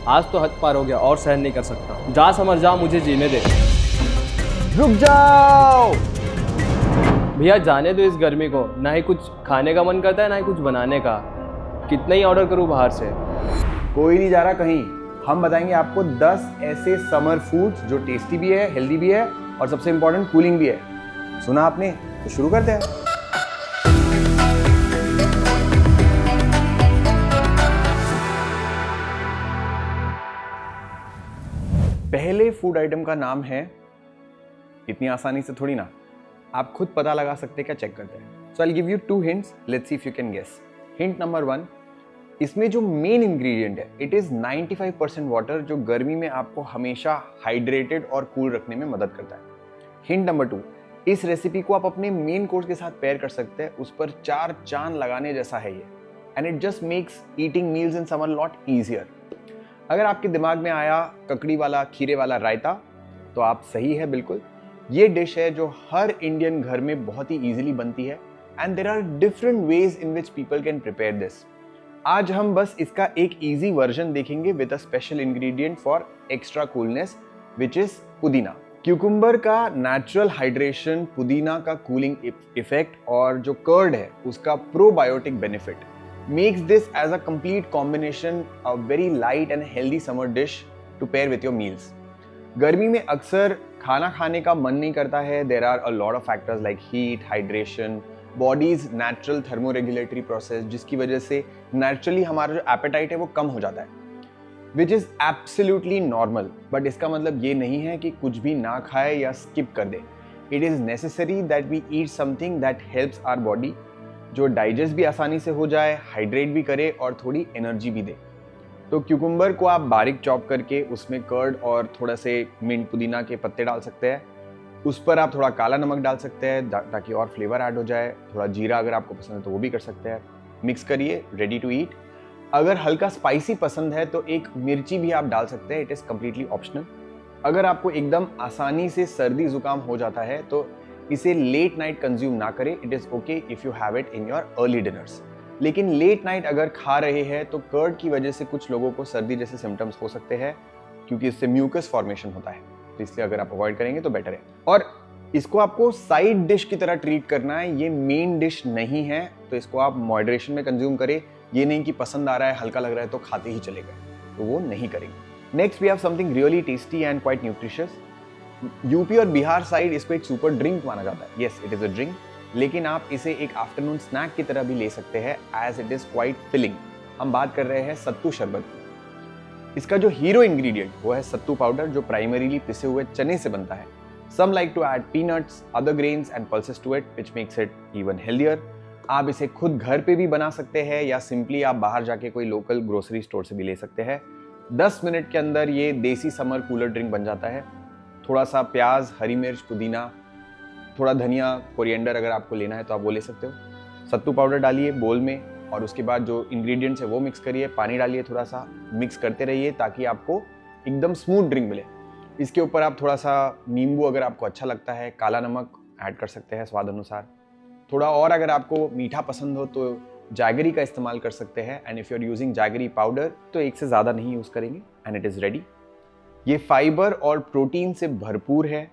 आज तो हद पार हो गया और सहन नहीं कर सकता। जा समझ जा, मुझे जीने दे। रुक जाओ। भैया जाने दो इस गर्मी को, ना ही कुछ खाने का मन करता है ना ही कुछ बनाने का। कितना ही ऑर्डर करूँ बाहर से। कोई नहीं जा रहा कहीं। हम बताएंगे आपको 10 ऐसे समर फूड्स जो टेस्टी भी है, हेल्दी भी है और सबसे इंपॉर्टेंट कूलिंग भी है। सुना आपने? तो शुरू करते हैं। पहले फूड आइटम का नाम है, इतनी आसानी से थोड़ी ना, आप खुद पता लगा सकते हैं क्या, चेक करते हैं। So I will give you 2 hints, let's see if you can guess. Hint number 1, इसमें जो मेन इंग्रेडिएंट है इट इज 95% वाटर, जो गर्मी में आपको हमेशा हाइड्रेटेड और कूल रखने में मदद करता है। हिंट नंबर 2, इस रेसिपी को आप अपने मेन कोर्स के साथ पेयर कर सकते हैं, उस पर 4 चांद लगाने जैसा है ये, and it just makes eating meals in summer lot easier. अगर आपके दिमाग में आया ककड़ी वाला खीरे वाला रायता, तो आप सही है बिल्कुल। ये डिश है जो हर इंडियन घर में बहुत ही ईजिली बनती है, and there are different ways in which people can prepare this. आज हम बस इसका एक इजी वर्जन देखेंगे with a special ingredient for extra coolness, which is pudina. Cucumber का नेचुरल हाइड्रेशन, पुदीना का कूलिंग इफेक्ट और जो कर्ड है उसका probiotic benefit makes this as a complete combination a very light and healthy summer dish to pair with your meals. गर्मी में अक्सर खाना खाने का मन नहीं करता है। There are a lot of factors like heat, hydration, body's natural thermoregulatory process, जिसकी वजह से नेचुरली हमारा जो एपेटाइट है वो कम हो जाता है, which is absolutely normal. But इसका मतलब ये नहीं है कि कुछ भी ना खाए या स्किप कर दे। It is necessary that we eat something that helps our body, जो डाइजेस्ट भी आसानी से हो जाए, हाइड्रेट भी करे और थोड़ी एनर्जी भी दे। तो क्यूकुम्बर को आप बारीक चॉप करके उसमें कर्ड और थोड़ा से मिंट, पुदीना के पत्ते डाल सकते हैं। उस पर आप थोड़ा काला नमक डाल सकते हैं ताकि और फ्लेवर ऐड हो जाए। थोड़ा जीरा अगर आपको पसंद है तो वो भी कर सकते हैं। मिक्स करिए, रेडी टू ईट। अगर हल्का स्पाइसी पसंद है तो एक मिर्ची भी आप डाल सकते हैं, इट इज़ कम्प्लीटली ऑप्शनल। अगर आपको एकदम आसानी से सर्दी जुकाम हो जाता है तो इसे लेट नाइट कंज्यूम ना करें। It is okay if you have it in your early dinners. लेकिन लेट नाइट अगर खा रहे हैं तो कर्ड की वजह से कुछ लोगों को सर्दी जैसे सिम्टम्स हो सकते हैं, क्योंकि इससे म्यूकस फॉर्मेशन होता है, तो इसलिए अगर आप अवॉइड करेंगे तो बेटर है। और इसको आपको साइड डिश की तरह ट्रीट करना है, ये मेन डिश नहीं है, तो इसको आप मॉडरेशन में कंज्यूम करें। ये नहीं कि पसंद आ रहा है, हल्का लग रहा है तो खाते ही चले गए, तो वो नहीं करेंगे। Next we have something really tasty and quite nutritious. UP और बिहार साइड इसको एक सुपर ड्रिंक माना जाता है। Yes, it is a drink, लेकिन आप इसे एक आफ्टरनून स्नैक की तरह भी ले सकते हैं, as it is quite filling. हम बात कर रहे हैं सत्तू शरबत की। इसका जो हीरो इंग्रेडिएंट वो है सत्तू पाउडर, जो प्राइमरीली पिसे हुए चने से बनता है। Some like to add peanuts, other grains and pulses to it, which makes it even healthier. आप इसे खुद घर पे भी बना सकते हैं या सिंपली आप बाहर जाके कोई लोकल ग्रोसरी स्टोर से भी ले सकते हैं। 10 मिनट के अंदर ये देसी समर कूलर ड्रिंक बन जाता है। थोड़ा सा प्याज, हरी मिर्च, पुदीना, थोड़ा धनिया, कोरिएंडर अगर आपको लेना है तो आप वो ले सकते हो। सत्तू पाउडर डालिए बोल में और उसके बाद जो इंग्रेडिएंट्स है वो मिक्स करिए, पानी डालिए, थोड़ा सा मिक्स करते रहिए ताकि आपको एकदम स्मूथ ड्रिंक मिले। इसके ऊपर आप थोड़ा सा नींबू अगर आपको अच्छा लगता है, काला नमक ऐड कर सकते हैं स्वाद अनुसार। थोड़ा और अगर आपको मीठा पसंद हो तो जैगरी का इस्तेमाल कर सकते हैं, and if you are using jaggery powder तो एक से ज़्यादा नहीं यूज़ करेंगे, एंड इट इज़ रेडी। ये फाइबर और प्रोटीन से भरपूर है,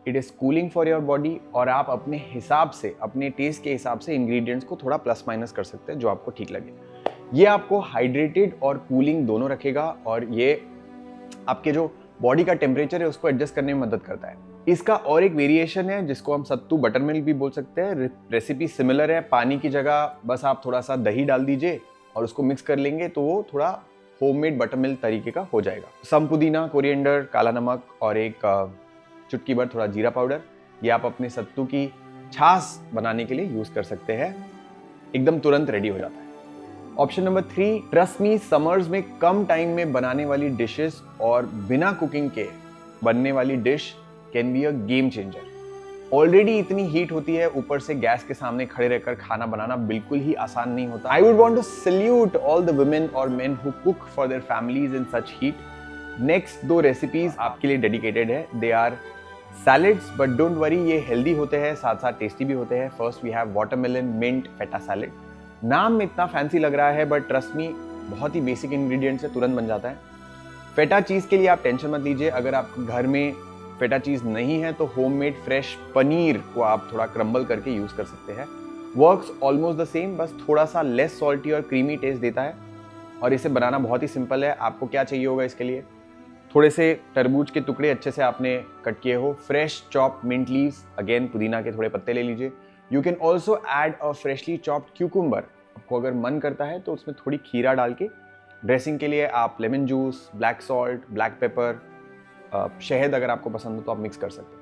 it is cooling for your body, और आप अपने हिसाब से, अपने टेस्ट के हिसाब से इंग्रेडिएंट्स को थोड़ा प्लस माइनस कर सकते हैं जो आपको ठीक लगे। ये आपको हाइड्रेटेड और कूलिंग दोनों रखेगा, और ये आपके जो बॉडी का टेम्परेचर है उसको एडजस्ट करने में मदद करता है। इसका और एक वेरिएशन है जिसको हम सत्तू बटर मिल्क भी बोल सकते हैं। रेसिपी सिमिलर है, पानी की जगह बस आप थोड़ा सा दही डाल दीजिए और उसको मिक्स कर लेंगे तो वो थोड़ा होममेड बटर मिल्क तरीके का हो जाएगा। सम पुदीना, कोरिएंडर, काला नमक और एक चुटकी भर थोड़ा जीरा पाउडर, ये आप अपने सत्तू की छाछ बनाने के लिए यूज कर सकते हैं। एकदम तुरंत रेडी हो जाता है। Option number 3, trust me, summers में कम टाइम में बनाने वाली डिशेस और बिना कुकिंग के बनने वाली dish can be a game changer. Already इतनी हीट होती है, ऊपर से गैस के सामने खड़े रहकर खाना बनाना बिल्कुल ही आसान नहीं होता। I would want to salute all the women और men who cook for their families in such heat. Next 2 recipes आपके लिए डेडिकेटेड है। They are salads, but don't worry, ये हेल्दी होते हैं, साथ साथ टेस्टी भी होते हैं। First we have watermelon mint feta salad. नाम में इतना फैंसी लग रहा है, बट ट्रस्ट मी बहुत ही बेसिक इंग्रेडिएंट से तुरंत बन जाता है। फेटा चीज़ के लिए आप टेंशन मत लीजिए, अगर आप घर में फेटा चीज़ नहीं है तो होममेड फ्रेश पनीर को आप थोड़ा क्रम्बल करके यूज़ कर सकते हैं। वर्क्स ऑलमोस्ट द सेम, बस थोड़ा सा लेस सॉल्टी और क्रीमी टेस्ट देता है और इसे बनाना बहुत ही सिंपल है। आपको क्या चाहिए होगा इसके लिए, थोड़े से तरबूज के टुकड़े अच्छे से आपने कट किए हो, fresh chop mint leaves, again पुदीना के थोड़े पत्ते ले लीजिए। You can also add a freshly chopped cucumber, आपको अगर मन करता है तो उसमें थोड़ी खीरा डाल के। ड्रेसिंग के लिए आप lemon juice, black salt, black pepper, शहद अगर आपको पसंद हो तो आप मिक्स कर सकते हैं।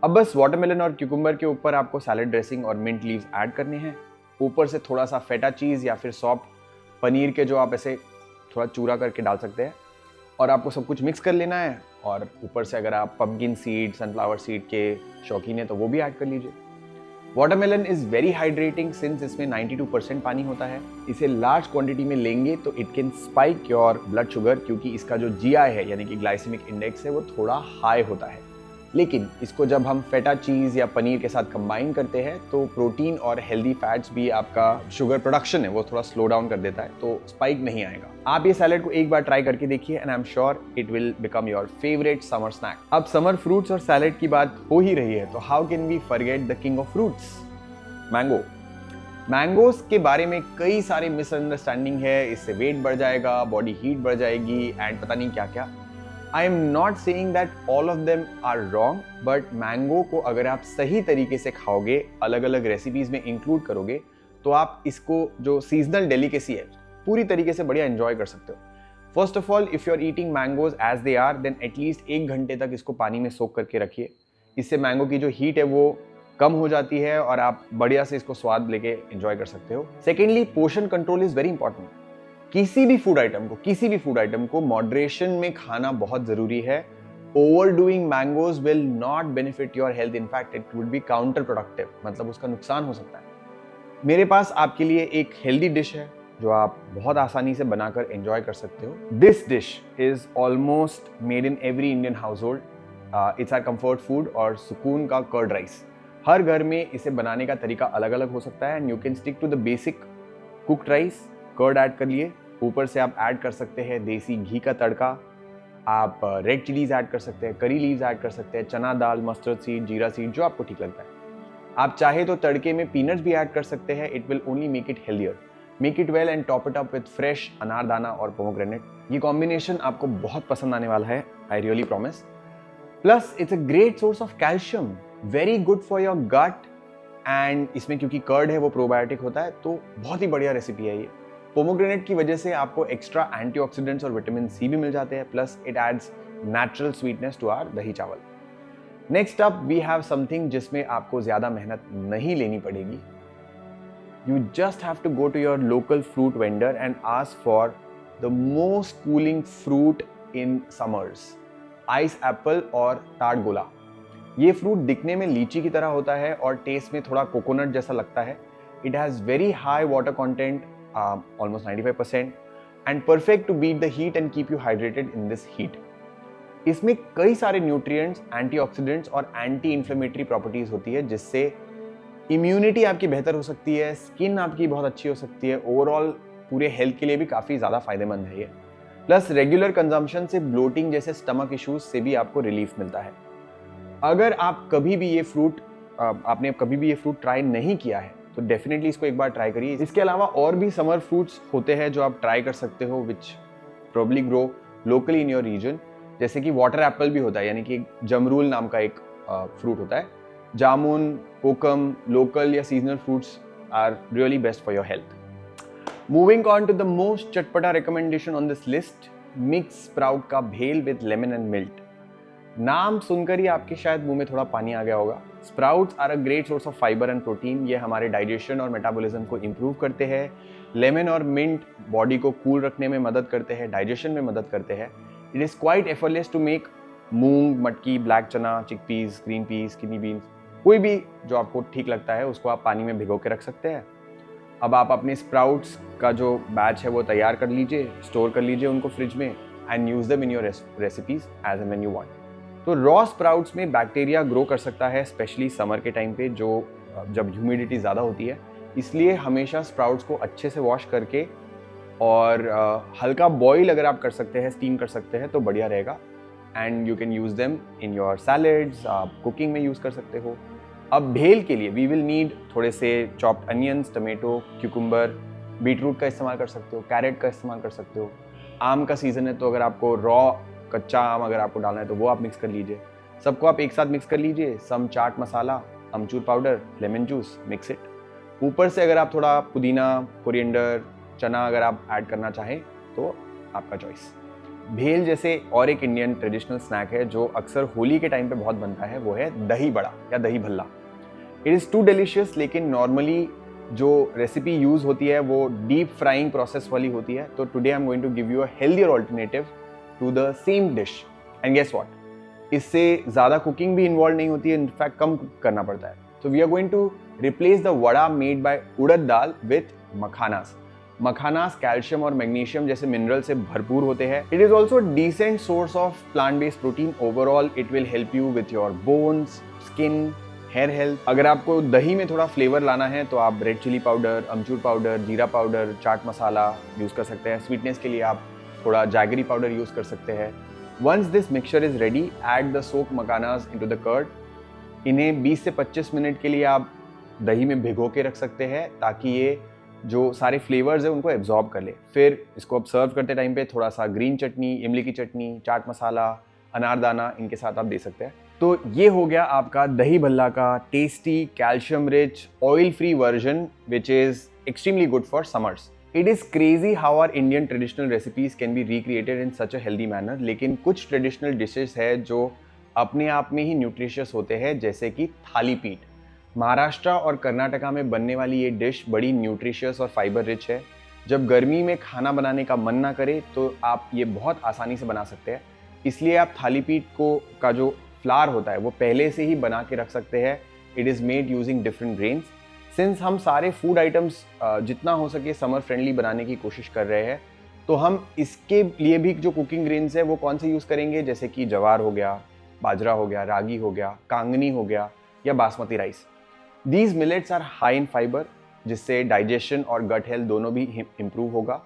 अब बस वाटरमेलन और क्यूकुम्बर के ऊपर आपको सैलड ड्रेसिंग और मिंट लीव्स ऐड करने हैं। ऊपर से थोड़ा सा फेटा चीज़ या फिर सॉफ्ट पनीर के जो आप ऐसे थोड़ा चूरा करके डाल सकते हैं और आपको सब कुछ मिक्स कर लेना है। और ऊपर से अगर आप पम्पकिन सीड, सनफ्लावर सीड के शौकीन हैं तो वो भी ऐड कर लीजिए। Watermelon is very hydrating since इसमें 92% पानी होता है। इसे लार्ज क्वांटिटी में लेंगे तो it can spike your blood sugar, क्योंकि इसका जो GI है यानी कि ग्लाइसेमिक इंडेक्स है वो थोड़ा हाई होता है। लेकिन इसको जब हम फेटा चीज़ या पनीर के साथ कंबाइन करते हैं तो प्रोटीन और हेल्दी फैट्स भी आपका शुगर प्रोडक्शन है वो थोड़ा स्लो डाउन कर देता है, तो स्पाइक नहीं आएगा। आप ये सैलेड को एक बार ट्राई करके देखिए and I am sure it will become your favourite summer snack. अब समर फ्रूट्स और सैलेड की बात हो ही रही है तो how can we forget the king of fruits, mango. Mangoes के बारे में कई सारे मिसअंडरस्टैंडिंग है, इससे वेट बढ़ जाएगा, बॉडी हीट बढ़ जाएगी एंड पता नहीं क्या क्या। I am not saying that all of them are wrong, but mango को अगर आप सही तरीके से खाओगे, अलग अलग रेसिपीज में इंक्लूड करोगे तो आप इसको जो सीजनल डेलिकेसी है पूरी तरीके से बढ़िया एंजॉय कर सकते हो। First of all, if you are eating mangoes as they are then at least 1 घंटे तक इसको पानी में सोक करके रखिए। इससे मैंगो की जो हीट है वो कम हो जाती है और आप बढ़िया से इसको स्वाद लेके एंजॉय कर सकते हो। Secondly, portion control is very important. किसी भी फूड आइटम को मॉडरेशन में खाना बहुत जरूरी है। Overdoing mangoes will not benefit your health, in fact it would be counter productive, मतलब उसका नुकसान हो सकता है। मेरे पास आपके लिए एक हेल्दी डिश है जो आप बहुत आसानी से बनाकर एंजॉय कर सकते हो। This dish is almost made in every Indian household. It's our comfort food और सुकून का कर्ड राइस। हर घर में इसे बनाने का तरीका अलग अलग हो सकता है and you can stick to the basic cooked rice. Curd add कर लिए, ऊपर से आप ऐड कर सकते हैं देसी घी का तड़का, आप रेड चिलीज ऐड कर सकते हैं, करी लीव्स ऐड कर सकते हैं, चना दाल, मस्टर्ड सीड, जीरा सीड, जो आपको ठीक लगता है। आप चाहे तो तड़के में पीनट्स भी ऐड कर सकते हैं, it will only make it healthier. Make it well and top it up with fresh अनारदाना और पोमोग्रेनेट। ये कॉम्बिनेशन आपको बहुत पसंद आने वाला है, I really promise. Plus it's a great source of calcium, very good for your gut and इसमें क्योंकि कर्ड है वो प्रोबायोटिक होता है, तो बहुत ही बढ़िया रेसिपी है ये। पोमोग्रेनेट की वजह से आपको एक्स्ट्रा एंटीऑक्सीडेंट्स और विटामिन सी भी मिल जाते हैं, plus it adds natural sweetness to our dahi chawal. Next up we have something जिसमें आपको ज्यादा मेहनत नहीं लेनी पड़ेगी। You just have to go to your local fruit vendor and ask for the most cooling fruit in summers, ice apple और टार्ट गोला। ये फ्रूट दिखने में लीची की तरह होता है और टेस्ट में थोड़ा कोकोनट जैसा लगता है। It has very high water content, almost 95%, and perfect to beat the heat and keep you hydrated in this heat. इसमें कई सारे न्यूट्रिएंट्स, एंटीऑक्सीडेंट्स और एंटी इन्फ्लेमेटरी प्रॉपर्टीज होती है जिससे इम्यूनिटी आपकी बेहतर हो सकती है, स्किन आपकी बहुत अच्छी हो सकती है, ओवरऑल पूरे हेल्थ के लिए भी काफ़ी ज़्यादा फायदेमंद है ये। प्लस रेगुलर कंजम्पशन से ब्लोटिंग जैसे स्टमक इश्यूज से भी आपको रिलीफ मिलता है। अगर आप कभी भी ये फ्रूट ट्राई नहीं किया है तो डेफिनेटली इसको एक बार ट्राई करिए। इसके अलावा और भी समर फ्रूट्स होते हैं जो आप ट्राई कर सकते हो which probably grow locally in your region, जैसे कि वाटर एप्पल भी होता है, यानी कि जमरूल नाम का एक फ्रूट होता है। जामुन, कोकम, लोकल या seasonal fruits are really best for your health. Moving on to the most chatpata recommendation on this list, mix sprout का bhel with lemon and milk. नाम सुनकर ही आपके शायद मुंह में थोड़ा पानी आ गया होगा। Sprouts are a great source of fibre and protein. ये हमारे डाइजेशन और मेटाबॉलिज्म को इम्प्रूव करते हैं। लेमन और मिंट बॉडी को कूल रखने में मदद करते हैं, डाइजेशन में मदद करते हैं। It is quite effortless to make. Moong, matki, black chana, chickpeas, green peas, kidney beans, कोई भी जो आपको ठीक लगता है उसको आप पानी में भिगो के रख सकते हैं। अब आप अपने स्प्राउट्स का जो बैच है वो तैयार कर लीजिए, स्टोर कर लीजिए उनको फ्रिज में and use them in your recipes as and when you want. तो रॉ स्प्राउट्स में बैक्टीरिया ग्रो कर सकता है, स्पेशली समर के टाइम पे जब ह्यूमिडिटी ज़्यादा होती है। इसलिए हमेशा स्प्राउट्स को अच्छे से वॉश करके और हल्का बॉईल अगर आप कर सकते हैं, स्टीम कर सकते हैं तो बढ़िया रहेगा। And you can use them in your salads, आप कुकिंग में यूज़ कर सकते हो। अब भेल के लिए वी विल नीड थोड़े से chopped onions, tomato, cucumber, beetroot का इस्तेमाल कर सकते हो, कैरेट का इस्तेमाल कर सकते हो। आम का सीज़न है तो अगर आपको रॉ कच्चा आम अगर आपको डालना है तो वो आप मिक्स कर लीजिए। सबको आप एक साथ मिक्स कर लीजिए। Some chaat masala, amchur powder, lemon juice, mix it. ऊपर से अगर आप थोड़ा पुदीना, कोरिएंडर, चना अगर आप ऐड करना चाहें तो आपका चॉइस। भेल जैसे और एक इंडियन ट्रेडिशनल स्नैक है जो अक्सर होली के टाइम पे बहुत बनता है, वो है दही बड़ा या dahi bhalla. It is too delicious, लेकिन नॉर्मली जो रेसिपी यूज़ होती है वो डीप फ्राइंग प्रोसेस वाली होती है। तो today I am going to give you a healthier alternative to the same dish. And guess what, इससे ज़्यादा कुकिंग भी इन्वॉल्व नहीं होती है, इनफैक्ट कम कुक करना पड़ता है। तो we are going to replace the vada made by urad dal with makhanas. Makhanas calcium और मैग्नीशियम जैसे मिनरल से भरपूर होते हैं। It is also decent source of plant based protein. Overall it will help you with your bones, skin, hair health. अगर आपको दही में थोड़ा फ्लेवर लाना है तो आप रेड चिली पाउडर, अमचूर पाउडर, जीरा पाउडर, चाट मसाला यूज़ कर सकते हैं। स्वीटनेस के लिए आप थोड़ा जैगरी पाउडर यूज़ कर सकते हैं। Once this mixture is ready, add the soak makhanas into the curd. इन्हें 20 से 25 मिनट के लिए आप दही में भिगो के रख सकते हैं ताकि ये जो सारे फ्लेवर्स है उनको एब्जॉर्ब कर ले। फिर इसको अब सर्व करते टाइम पे थोड़ा सा ग्रीन चटनी, इमली की चटनी, चाट मसाला, अनारदाना इनके साथ आप दे सकते हैं। तो ये हो गया आपका दही भल्ला का tasty, calcium rich, oil free version which is extremely good for summers. It is crazy how are Indian traditional recipes can be recreated in such a healthy manner. लेकिन कुछ ट्रेडिशनल डिशेस है जो अपने आप में ही न्यूट्रिशियस होते हैं, जैसे कि थाली पीठ। महाराष्ट्र और कर्नाटका में बनने वाली ये डिश बड़ी न्यूट्रिशियस और फाइबर रिच है। जब गर्मी में खाना बनाने का मन ना करे तो आप ये बहुत आसानी से बना सकते हैं। इसलिए आप थाली पीठ को का जो फ्लार होता है वो पहले से ही बना के रख सकते हैं। It is made using different grains. Since हम सारे फूड आइटम्स जितना हो सके समर फ्रेंडली बनाने की कोशिश कर रहे हैं, तो हम इसके लिए भी जो कुकिंग ग्रेन्स है वो कौन से यूज़ करेंगे, जैसे कि जवार हो गया, बाजरा हो गया, रागी हो गया, कांगनी हो गया या basmati rice. These millets are high in fibre, जिससे डाइजेशन और गट हेल्थ दोनों भी इम्प्रूव होगा।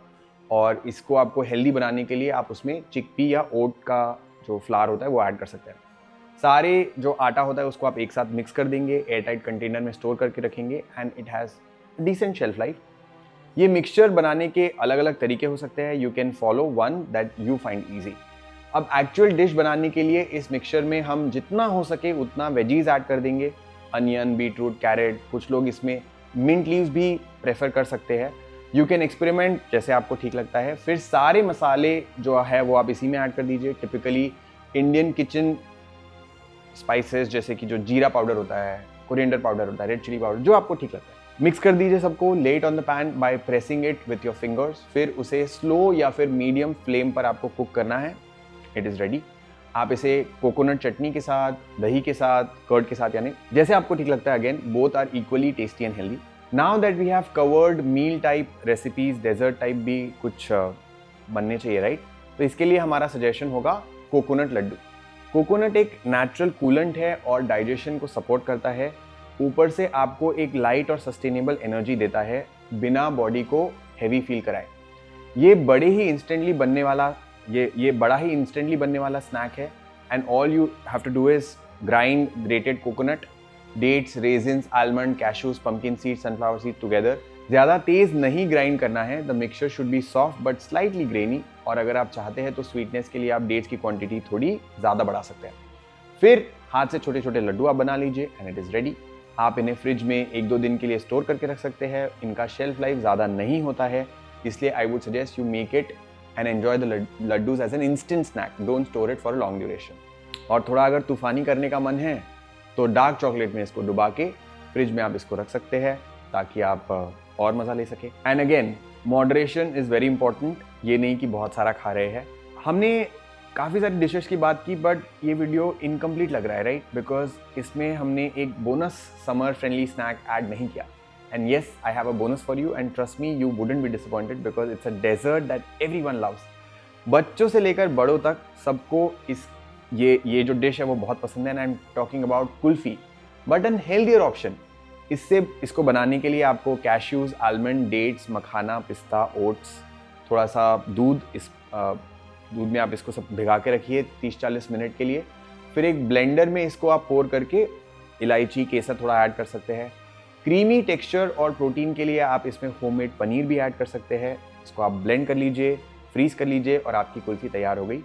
और इसको आपको हेल्दी बनाने के लिए आप उसमें चिकपी या ओट का जो फ्लावर होता है वो ऐड कर सकते हैं। सारे जो आटा होता है उसको आप एक साथ मिक्स कर देंगे, एयर टाइट कंटेनर में स्टोर करके रखेंगे and it has decent shelf life. ये मिक्सचर बनाने के अलग अलग तरीके हो सकते हैं। You can follow one that you find easy. अब एक्चुअल डिश बनाने के लिए इस मिक्सचर में हम जितना हो सके उतना वेजीज ऐड कर देंगे। अनियन, बीटरूट, कैरेट, कुछ लोग इसमें मिंट लीव्स भी प्रेफर कर सकते हैं। यू कैन एक्सपेरिमेंट जैसे आपको ठीक लगता है। फिर सारे मसाले जो है वो आप इसी में ऐड कर दीजिए। टिपिकली इंडियन किचन स्पाइसेस जैसे कि जो जीरा पाउडर होता है, कोरिएंडर पाउडर होता है, रेड चिली पाउडर, जो आपको ठीक लगता है मिक्स कर दीजिए सबको। ले it on the pan by pressing it with your fingers. फिर उसे स्लो या फिर मीडियम फ्लेम पर आपको कुक करना है। It is ready. आप इसे कोकोनट चटनी के साथ, दही के साथ, कर्ड के साथ, यानी जैसे आपको ठीक लगता है। Again both are equally tasty and healthy. Now that we have covered meal type recipes, dessert type भी कुछ बनने चाहिए, राइट? तो इसके लिए हमारा सजेशन होगा कोकोनट लड्डू। कोकोनट एक नेचुरल कूलेंट है और डाइजेशन को सपोर्ट करता है। ऊपर से आपको एक लाइट और सस्टेनेबल एनर्जी देता है बिना बॉडी को हैवी फील कराए। ये बड़ा ही इंस्टेंटली बनने वाला स्नैक है। And all you have to do is grind grated coconut, dates, raisins, almond, cashews, pumpkin seed, sunflower seed together. ज़्यादा तेज़ नहीं ग्राइंड करना है। The mixture should be soft but slightly grainy. और अगर आप चाहते हैं तो स्वीटनेस के लिए आप डेट्स की क्वांटिटी थोड़ी ज़्यादा बढ़ा सकते हैं। फिर हाथ से छोटे छोटे लड्डू आप बना लीजिए एंड इट इज़ रेडी। आप इन्हें फ्रिज में 1-2 दिन के लिए स्टोर करके रख सकते हैं। इनका शेल्फ लाइफ ज़्यादा नहीं होता है, इसलिए I would suggest you make it and enjoy the laddoos as an instant snack. Don't store it for a long duration. और थोड़ा अगर तूफानी करने का मन है तो डार्क चॉकलेट में इसको डुबा के फ्रिज में आप इसको रख सकते हैं ताकि आप और मज़ा ले सके। And again moderation is very important. ये नहीं कि बहुत सारा खा रहे हैं। हमने काफ़ी सारी डिशेस की बात की बट ये वीडियो इनकम्प्लीट लग रहा है, राइट? बिकॉज इसमें हमने एक bonus summer friendly snack add नहीं किया। And yes, I have a bonus for you and trust me, you wouldn't be disappointed because it's a dessert that everyone loves. बच्चों से लेकर बड़ों तक सबको ये जो डिश है वो बहुत पसंद है। And I am talking about kulfi, but an healthier option. इसको बनाने के लिए आपको कैश्यूज, आलमंड, डेट्स, मखाना, पिस्ता, ओट्स थोड़ा सा दूध, इस दूध में आप इसको सब भिगा के रखिए 30-40 मिनट के लिए। फिर एक ब्लेंडर में इसको आप पोर करके इलायची, केसर थोड़ा ऐड कर सकते हैं। क्रीमी टेक्सचर और प्रोटीन के लिए आप इसमें होममेड पनीर भी ऐड कर सकते हैं। इसको आप ब्लेंड कर लीजिए, फ्रीज कर लीजिए और आपकी कुल्फ़ी तैयार हो गई।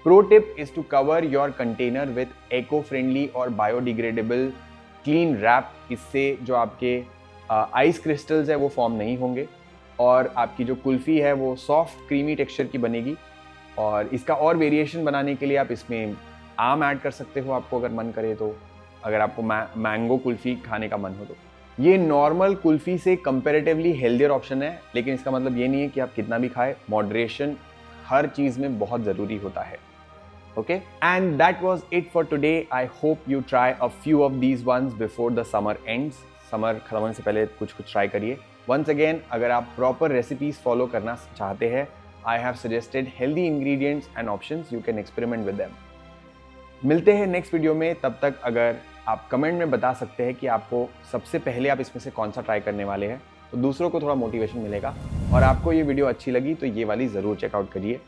Pro tip is to cover your container with eco friendly और बायोडिग्रेडेबल क्लीन रैप। इससे जो आपके आइस क्रिस्टल्स है वो फॉर्म नहीं होंगे और आपकी जो कुल्फ़ी है वो सॉफ्ट क्रीमी टेक्सचर की बनेगी। और इसका और वेरिएशन बनाने के लिए आप इसमें आम ऐड कर सकते हो, आपको अगर मन करे तो, अगर आपको मैंगो कुल्फ़ी खाने का मन हो तो। ये नॉर्मल कुल्फ़ी से कंपैरेटिवली हेल्दियर ऑप्शन है, लेकिन इसका मतलब ये नहीं है कि आप कितना भी खाएं। मॉडरेशन हर चीज़ में बहुत ज़रूरी होता है। Okay, and that was it for today. I hope you try a few of these once before the summer ends. Summer खत्म होने से पहले कुछ ट्राई करिए। वंस अगेन, अगर आप प्रॉपर रेसिपीज फॉलो करना चाहते हैं, I have suggested healthy ingredients and options, you can experiment with them. मिलते हैं नेक्स्ट वीडियो में। तब तक अगर आप कमेंट में बता सकते हैं कि आपको सबसे पहले आप इसमें से कौन सा ट्राई करने वाले हैं, तो दूसरों को थोड़ा मोटिवेशन मिलेगा। और आपको ये वीडियो अच्छी लगी तो ये वाली ज़रूर चेकआउट करिए।